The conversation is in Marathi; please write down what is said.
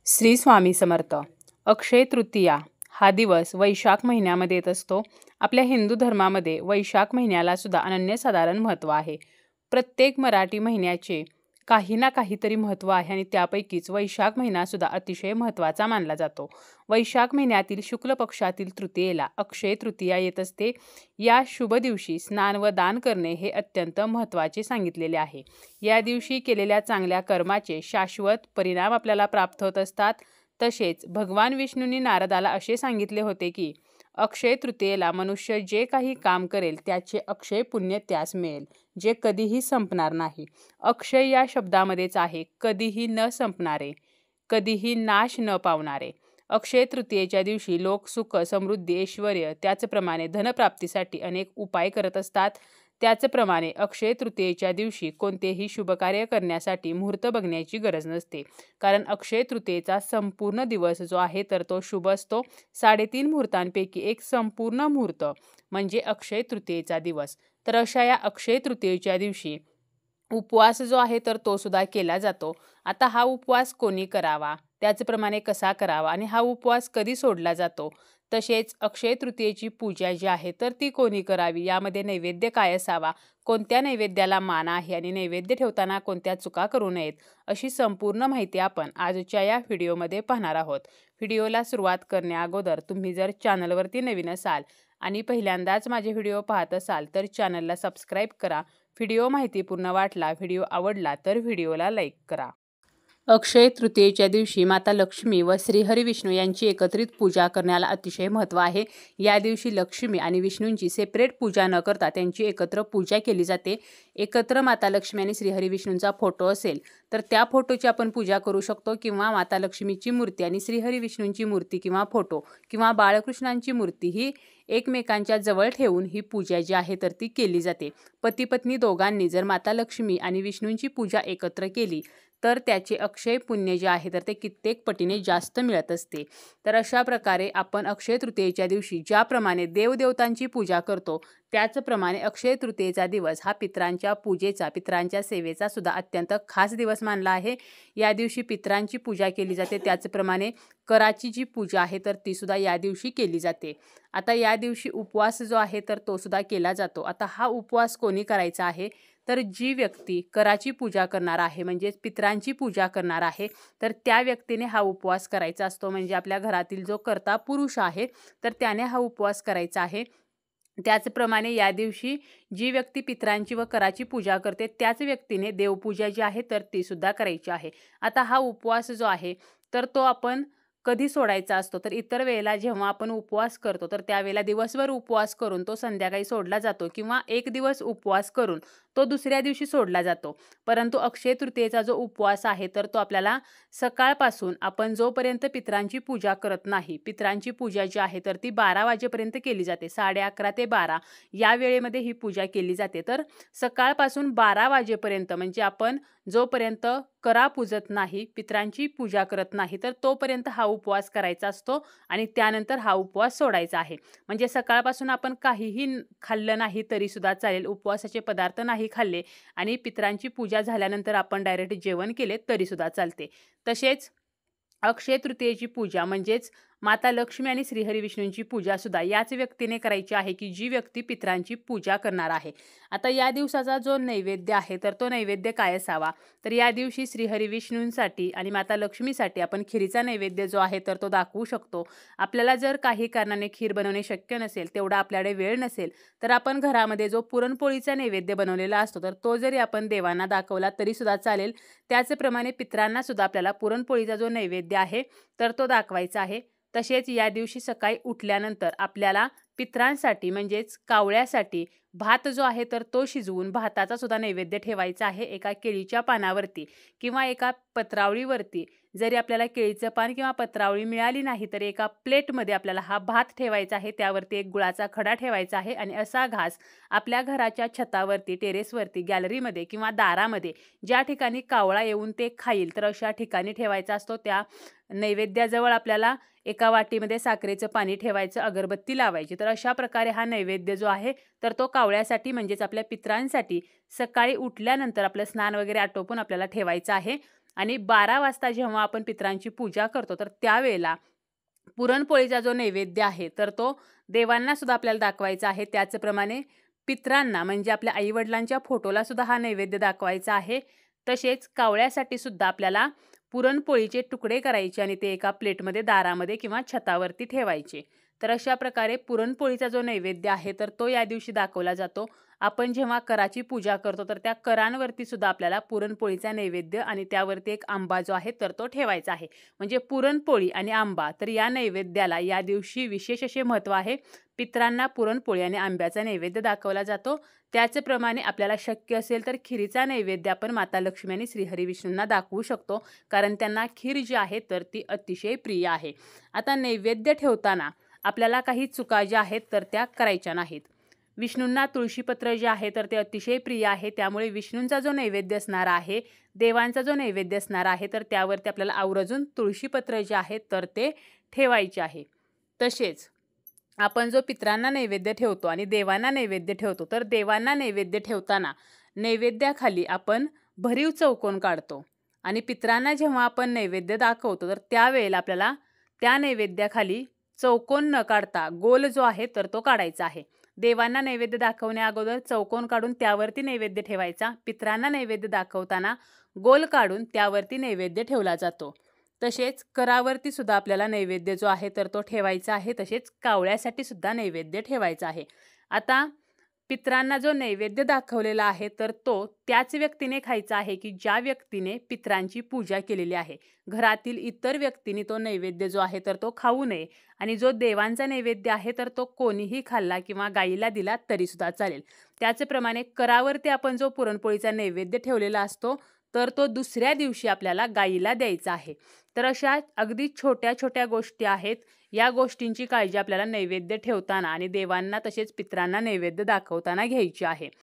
श्री स्वामी समर्थ. अक्षय तृतीया हा दिवस वैशाख महिन्यामध्ये येत असतो. आपल्या हिंदू धर्मामध्ये वैशाख महिन्याला सुद्धा अनन्यसाधारण महत्त्व आहे. प्रत्येक मराठी महिन्याचे काही ना काहीतरी महत्त्व आहे आणि त्यापैकीच वैशाख महिना सुद्धा अतिशय महत्त्वाचा मानला जातो. वैशाख महिन्यातील शुक्ल पक्षातील तृतीयेला अक्षय तृतीया येत असते. या शुभ दिवशी स्नान व दान करणे हे अत्यंत महत्त्वाचे सांगितलेले आहे. या दिवशी केलेल्या चांगल्या कर्माचे शाश्वत परिणाम आपल्याला प्राप्त होत असतात. तसेच भगवान विष्णूंनी नारदाला असे सांगितले होते की अक्षय तृतीयेला मनुष्य जे काही काम करेल त्याचे अक्षय पुण्य त्यास मिळेल, जे कधीही संपणार नाही. अक्षय या शब्दामध्येच आहे कधीही न संपणारे, कधीही नाश न पावणारे. अक्षय तृतीयेच्या दिवशी लोक सुख, समृद्धी, ऐश्वर्य त्याचप्रमाणे धनप्राप्तीसाठी अनेक उपाय करत असतात. त्याचप्रमाणे अक्षय तृतीयेच्या दिवशी कोणतेही शुभकार्य करण्यासाठी मुहूर्त बघण्याची गरज नसते, कारण अक्षय तृतीयेचा संपूर्ण दिवस जो आहे तर तो शुभ असतो. 3.5 मुहूर्तांपैकी एक संपूर्ण मुहूर्त म्हणजे अक्षय तृतीयेचा दिवस. तर अशा या अक्षय तृतीयेच्या दिवशी उपवास जो आहे तर तो सुद्धा केला जातो. आता हा उपवास कोणी करावा, त्याचप्रमाणे कसा करावा आणि हा उपवास कधी सोडला जातो, तसेच अक्षय तृतीयेची पूजा जी आहे तर ती कोणी करावी, यामध्ये नैवेद्य काय असावा, कोणत्या नैवेद्याला मान आहे आणि नैवेद्य ठेवताना कोणत्या चुका करू नयेत, अशी संपूर्ण माहिती आपण आजच्या या व्हिडिओमध्ये पाहणार आहोत. व्हिडिओला सुरुवात करण्याअगोदर तुम्ही जर चॅनलवरती नवीन असाल आणि पहिल्यांदाच माझे व्हिडिओ पाहत असाल तर चॅनलला सबस्क्राईब करा. व्हिडिओ माहितीपूर्ण वाटला, व्हिडिओ आवडला तर व्हिडिओला लाईक करा. अक्षय तृतीयेच्या दिवशी माता लक्ष्मी व श्रीहरी विष्णू यांची एकत्रित पूजा करण्याला अतिशय महत्त्व आहे. या दिवशी लक्ष्मी आणि विष्णूंची सेपरेट पूजा न करता त्यांची एकत्र पूजा केली जाते. एकत्र माता लक्ष्मी आणि श्रीहरी विष्णूंचा फोटो असेल तर त्या फोटोची आपण पूजा करू शकतो, किंवा माता लक्ष्मीची मूर्ती आणि श्रीहरी विष्णूंची मूर्ती किंवा फोटो किंवा बाळकृष्णांची मूर्ती ही एकमेकांच्या जवळ ठेवून ही पूजा जी आहे तर ती केली जाते. पती पत्नी दोघांनी जर माता लक्ष्मी आणि विष्णूंची पूजा एकत्र केली तर त्याचे अक्षय पुण्य जे आहे तर ते कित्येक पटीने जास्त मिळत असते. तर अशा प्रकारे आपण अक्षय तृतीयेच्या दिवशी ज्याप्रमाणे देवदेवतांची पूजा करतो त्याचप्रमाणे अक्षय तृतीयेचा दिवस हा पितरांच्या पूजेचा, पितरांच्या सेवेचा सुद्धा अत्यंत खास दिवस मानला आहे. या दिवशी पितरांची पूजा केली जाते. त्याचप्रमाणे कराची जी पूजा आहे तर ती सुद्धा या दिवशी केली जाते. आता या दिवशी उपवास जो आहे तर तो सुद्धा केला जातो. आता हा उपवास कोणी करायचा आहे, तर जी व्यक्ती कराची पूजा करणार आहे म्हणजेच पितरांची पूजा करणार आहे तर त्या व्यक्तीने हा उपवास करायचा असतो. म्हणजे आपल्या घरातील जो कर्ता पुरुष आहे तर त्याने हा उपवास करायचा आहे. त्याचप्रमाणे या दिवशी जी व्यक्ती पितरांची व कराची पूजा करते त्याच व्यक्तीने देवपूजा जी आहे तर ती सुद्धा करायची आहे. आता हा उपवास जो आहे तर तो आपण कधी सोडायचा असतो, तर इतर वेळेला जेव्हा आपण उपवास करतो तर त्यावेळेला दिवसभर उपवास करून तो संध्याकाळी सोडला जातो, किंवा एक दिवस उपवास करून तो दुसऱ्या दिवशी सोडला जातो. परंतु अक्षय तृतीयेचा जो उपवास आहे तर तो आपल्याला सकाळपासून आपण जोपर्यंत पितरांची पूजा करत नाही, पितरांची पूजा जी आहे तर ती 12 वाजेपर्यंत केली जाते. 11:30 ते 12 या वेळेमध्ये ही पूजा केली जाते. तर सकाळपासून 12 वाजेपर्यंत म्हणजे आपण जोपर्यंत करा पूजत नाही, पितरांची पूजा करत नाही, तर तोपर्यंत हा उपवास करायचा असतो आणि त्यानंतर हा उपवास सोडायचा आहे. म्हणजे सकाळपासून आपण काहीही खाल्लं नाही तरी सुद्धा चालेल, उपवासाचे पदार्थ नाही खाल्ले आणि पितरांची पूजा झाल्यानंतर आपण डायरेक्ट जेवण केले तरी सुद्धा चालते. तसेच अक्षय तृतीयेची पूजा म्हणजेच माता लक्ष्मी आणि श्रीहरी विष्णूंची पूजा सुद्धा याच व्यक्तीने करायची आहे की जी व्यक्ती पितरांची पूजा करणार आहे. आता या दिवसाचा जो नैवेद्य आहे तर तो नैवेद्य काय असावा, तर या दिवशी श्रीहरी विष्णूंसाठी आणि माता लक्ष्मीसाठी आपण खिरीचा नैवेद्य जो आहे तर तो दाखवू शकतो. आपल्याला जर काही कारणाने खीर बनवणे शक्य नसेल, तेवढा आपल्याकडे वेळ नसेल, तर आपण घरामध्ये जो पुरणपोळीचा नैवेद्य बनवलेला असतो तर तो जरी आपण देवांना दाखवला तरी सुद्धा चालेल. त्याचप्रमाणे पितरांना सुद्धा आपल्याला पुरणपोळीचा जो नैवेद्य आहे तर तो दाखवायचा आहे. तसेच या दिवशी सकाळी उठल्यानंतर आपल्याला पितरांसाठी म्हणजेच कावळ्यासाठी भात जो आहे तर तो शिजवून भाताचा सुद्धा नैवेद्य ठेवायचा आहे. एका केळीच्या पानावरती किंवा एका पत्रावळीवरती, जरी आपल्याला केळीचं पान किंवा पत्रावळी मिळाली नाही तर एका प्लेटमध्ये आपल्याला हा भात ठेवायचा आहे. त्यावरती एक गुळाचा खडा ठेवायचा आहे आणि असा घास आपल्या घराच्या छतावरती, टेरेसवरती, गॅलरीमध्ये किंवा दारामध्ये ज्या ठिकाणी कावळा येऊन ते खाईल तर अशा ठिकाणी ठेवायचा असतो. त्या नैवेद्याजवळ आपल्याला एका वाटीमध्ये साखरेचं पाणी ठेवायचं, अगरबत्ती लावायची. तर अशा प्रकारे हा नैवेद्य जो आहे तर तो कावळ्यासाठी म्हणजेच आपल्या पितरांसाठी सकाळी उठल्यानंतर आपलं स्नान वगैरे आटोपून आपल्याला ठेवायचं आहे. आणि 12 वाजता जेव्हा आपण पितरांची पूजा करतो तर त्यावेळेला पुरणपोळीचा जो नैवेद्य आहे तर तो देवांना सुद्धा आपल्याला दाखवायचा आहे। त्याचप्रमाणे पितरांना म्हणजे आपल्या आईवडिलांच्या फोटोला सुद्धा हा नैवेद्य दाखवायचा आहे। तसेच कावळ्यासाठी सुद्धा आपल्याला पुरणपोळीचे तुकडे करायचे आणि ते एका प्लेटमध्ये दारामध्ये किंवा छतावरती ठेवायचे। तर अशा प्रकारे पुरणपोळीचा जो नैवेद्य आहे तर तो या दिवशी दाखवला जातो। आपण जेव्हा कराची पूजा करतो तर त्या करांवरती सुद्धा आपल्याला पुरणपोळीचा नैवेद्य आणि त्यावरती एक आंबा जो आहे तर तो ठेवायचा आहे। म्हणजे पुरणपोळी आणि आंबा तर या नैवेद्याला या दिवशी विशेष असे महत्त्व आहे। पितरांना पुरणपोळी आणि आंब्याचा नैवेद्य दाखवला जातो। त्याचप्रमाणे आपल्याला शक्य असेल तर खिरीचा नैवेद्य आपण माता लक्ष्मी आणि श्रीहरी विष्णूंना दाखवू शकतो, कारण त्यांना खीर जी आहे तर ती अतिशय प्रिय आहे। आता नैवेद्य ठेवताना आपल्याला काही चुका ज्या आहेत तर त्या करायच्या नाहीत। विष्णूंना तुळशीपत्र जे आहे तर ते अतिशय प्रिय आहे, त्यामुळे विष्णूंचा जो नैवेद्य असणार आहे, देवांचा जो नैवेद्य असणार आहे तर त्यावरती आपल्याला आवर्जून तुळशीपत्र जे आहे तर ते ठेवायचे आहे। तसेच आपण जो पितरांना नैवेद्य ठेवतो आणि देवांना नैवेद्य ठेवतो तर देवांना नैवेद्य ठेवताना नैवेद्याखाली आपण भरीव चौकोन काढतो आणि पितरांना जेव्हा आपण नैवेद्य दाखवतो तर त्यावेळेला आपल्याला त्या नैवेद्याखाली चौकोन न काढता गोल जो आहे तर तो काढायचा आहे। देवांना नैवेद्य दाखवण्या अगोदर चौकोन काढून त्यावरती नैवेद्य ठेवायचा। पितरांना नैवेद्य दाखवताना गोल काढून त्यावरती नैवेद्य ठेवला जातो। तसेच करावरती सुद्धा आपल्याला नैवेद्य जो आहे तर तो ठेवायचा आहे। तसेच कावळ्यासाठी सुद्धा नैवेद्य ठेवायचा आहे। आता पितरांना जो नैवेद्य दाखवलेला आहे तर तो त्याच व्यक्तीने खायचा आहे की ज्या व्यक्तीने पितरांची पूजा केलेली आहे। घरातील इतर व्यक्तींनी तो नैवेद्य जो आहे तर तो खाऊ नये आणि जो देवांचा नैवेद्य आहे तर तो कोणीही खाल्ला किंवा गाईला दिला तरी सुद्धा चालेल। त्याचप्रमाणे करावरती आपण जो पुरणपोळीचा नैवेद्य ठेवलेला असतो तर तो दुसऱ्या दिवशी आपल्याला गाईला द्यायचा आहे। तर अशा अगदी छोट्या छोट्या गोष्टी आहेत, या गोष्टींची काळजी आपल्याला नैवेद्य ठेवताना आणि देवांना तसेच पितरांना नैवेद्य दाखवताना घ्यायची आहे।